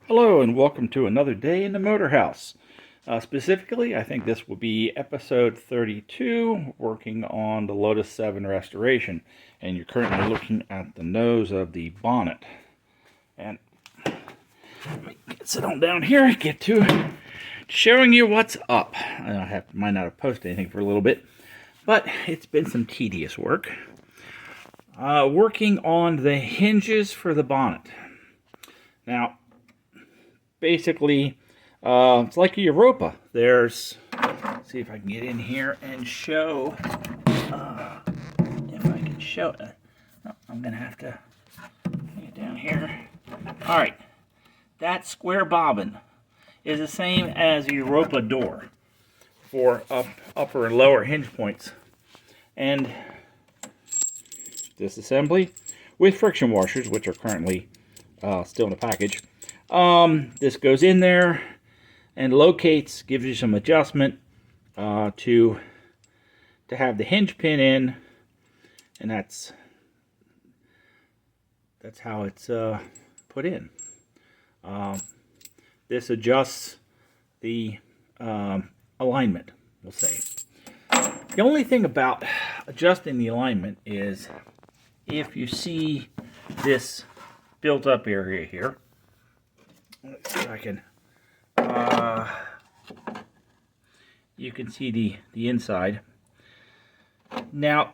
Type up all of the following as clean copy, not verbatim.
Hello and welcome to another day in the motor house. Specifically, I think this will be episode 32, working on the Lotus 7 restoration. And you're currently looking at the nose of the bonnet. And let me sit on down here, get to showing you what's up. Might not have posted anything for a little bit, but it's been some tedious work. Working on the hinges for the bonnet. Now, basically, it's like a Europa. Let's see if I can get in here and show, if I can show it. Oh, I'm going to have to get down here. All right, that square bobbin is the same as a Europa door for upper and lower hinge points. And this assembly with friction washers, which are currently still in the package. This goes in there and locates, gives you some adjustment to have the hinge pin in, and that's how it's put in. This adjusts the alignment, we'll say. The only thing about adjusting the alignment is if you see this built up area here. Let's see if I can, you can see the inside. Now,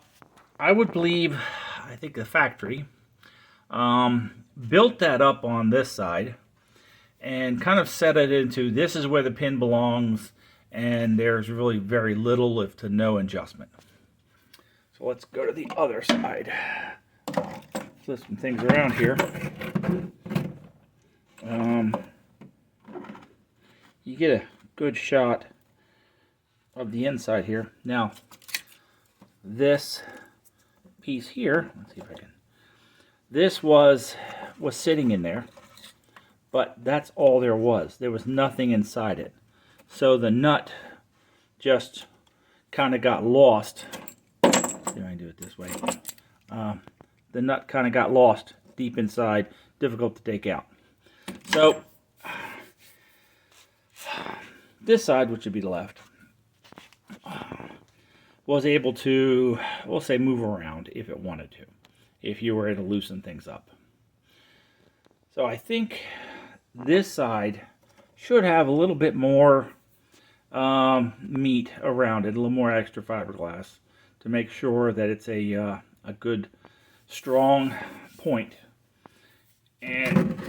I would believe, I think the factory built that up on this side and kind of set it into, this is where the pin belongs, and there's really very little, if to no adjustment. So let's go to the other side. Flip some things around here. You get a good shot of the inside here. Now, this piece here, let's see if I can. This was sitting in there, but that's all there was. There was nothing inside it. So the nut just kind of got lost. Let's see if I can do it this way. The nut kind of got lost deep inside, difficult to take out. So this side, which would be the left, was able to, we'll say, move around if it wanted to, if you were able to loosen things up. So I think this side should have a little bit more meat around it, a little more extra fiberglass to make sure that it's a good, strong point. And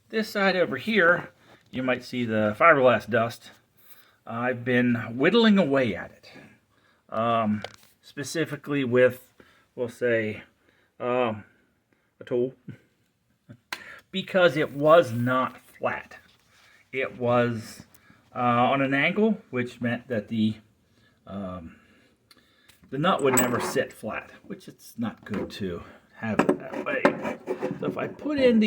this side over here, you might see the fiberglass dust. I've been whittling away at it, specifically with, we'll say, a tool, because it was not flat. It was on an angle, which meant that the nut would never sit flat, which it's not good to have it that way. So if I put in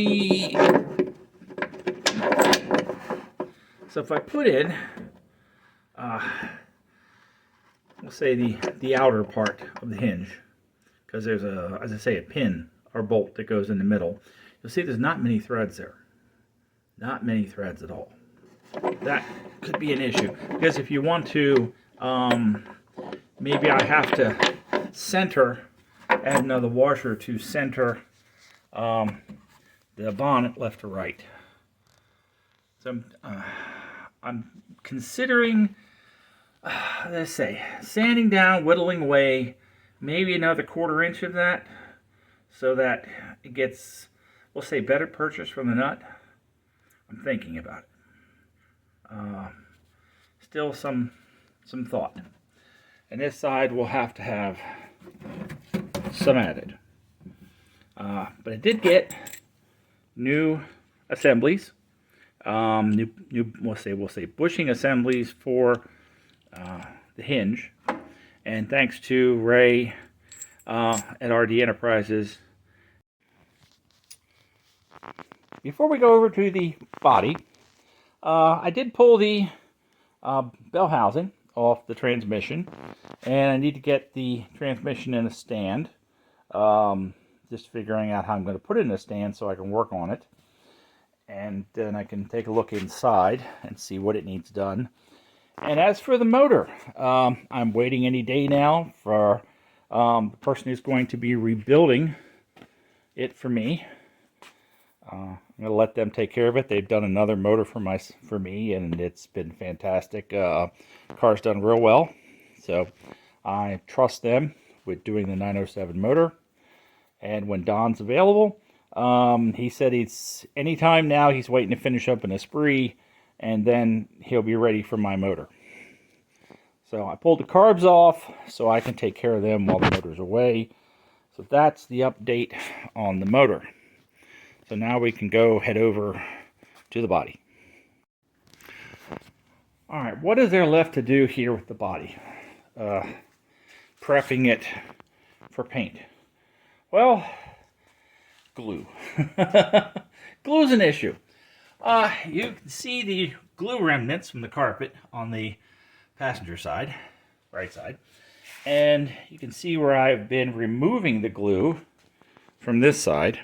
we'll say the outer part of the hinge, because there's as I say, a pin or bolt that goes in the middle. You'll see there's not many threads there. Not many threads at all. That could be an issue, because if you want to, maybe I have to add another washer to center the bonnet left to right. So I'm considering, let's say, sanding down, whittling away, maybe another 1/4 inch of that, so that it gets, we'll say, better purchase from the nut. I'm thinking about it. Still some thought. And this side will have to have some added. But I did get new assemblies. New we'll say bushing assemblies for the hinge, and thanks to Ray at RD Enterprises. Before we go over to the body, I did pull the bell housing off the transmission, and I need to get the transmission in a stand. Just figuring out how I'm going to put it in a stand so I can work on it. and then I can take a look inside and see what it needs done. And as for the motor, I'm waiting any day now for the person who's going to be rebuilding it for me. I'm going to let them take care of it. They've done another motor for me, and it's been fantastic. Car's done real well, so I trust them with doing the 907 motor. And when Don's available, he said anytime now he's waiting to finish up an Esprit, and then he'll be ready for my motor. So I pulled the carbs off so I can take care of them while the motor's away. So that's the update on the motor. So now we can head over to the body. Alright, what is there left to do here with the body? Prepping it for paint. Well, glue. Glue's an issue. You can see the glue remnants from the carpet on the passenger side, right side. And you can see where I've been removing the glue from this side.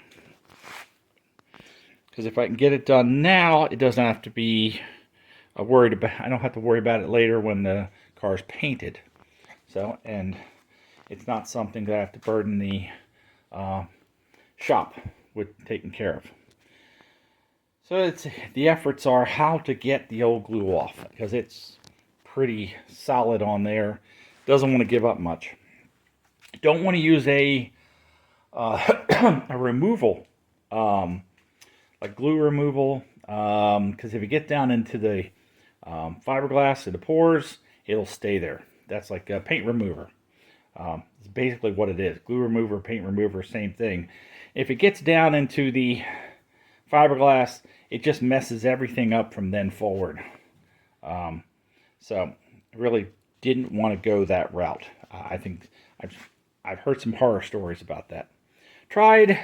Because if I can get it done now, it doesn't have to be worried about. I don't have to worry about it later when the car's painted. So, and it's not something that I have to burden the shop with taking care of. So the efforts are how to get the old glue off, because it's pretty solid on there. Doesn't want to give up much. Don't want to use a removal, like glue removal, because if you get down into the fiberglass and the pores, it'll stay there. That's like a paint remover. It's basically what it is. Glue remover, paint remover, same thing. If it gets down into the fiberglass, it just messes everything up from then forward. So I really didn't want to go that route. I think I've heard some horror stories about that. Tried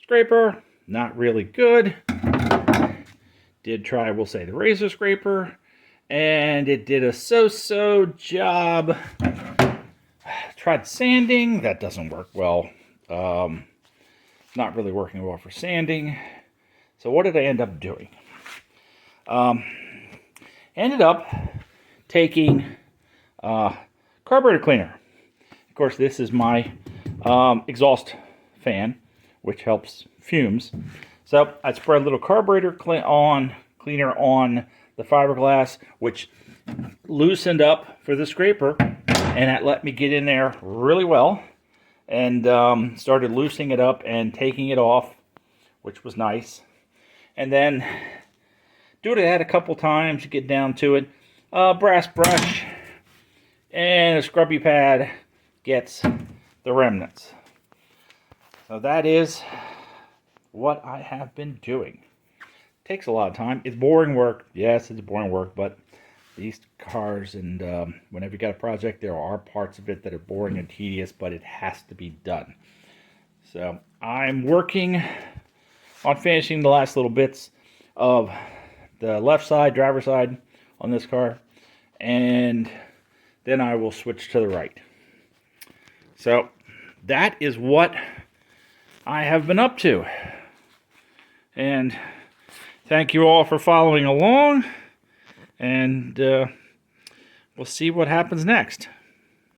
scraper, not really good. Did try, we'll say, the razor scraper, and it did a so-so job. Tried sanding, that doesn't work well. Not really working well for sanding. So what did I end up doing? Ended up taking carburetor cleaner. Of course, this is my exhaust fan, which helps fumes. So I spread a little carburetor cleaner on the fiberglass, which loosened up for the scraper, and that let me get in there really well, and started loosening it up and taking it off, which was nice. And then do that a couple times to get down to it. Brass brush and a scrubby pad gets the remnants. So that is what I have been doing. Takes a lot of time. It's boring work. Yes, it's boring work, but these cars, and whenever you got a project, there are parts of it that are boring and tedious, but it has to be done. So I'm working on finishing the last little bits of the left side, driver's side on this car, and then I will switch to the right. So that is what I have been up to. And thank you all for following along, and we'll see what happens next.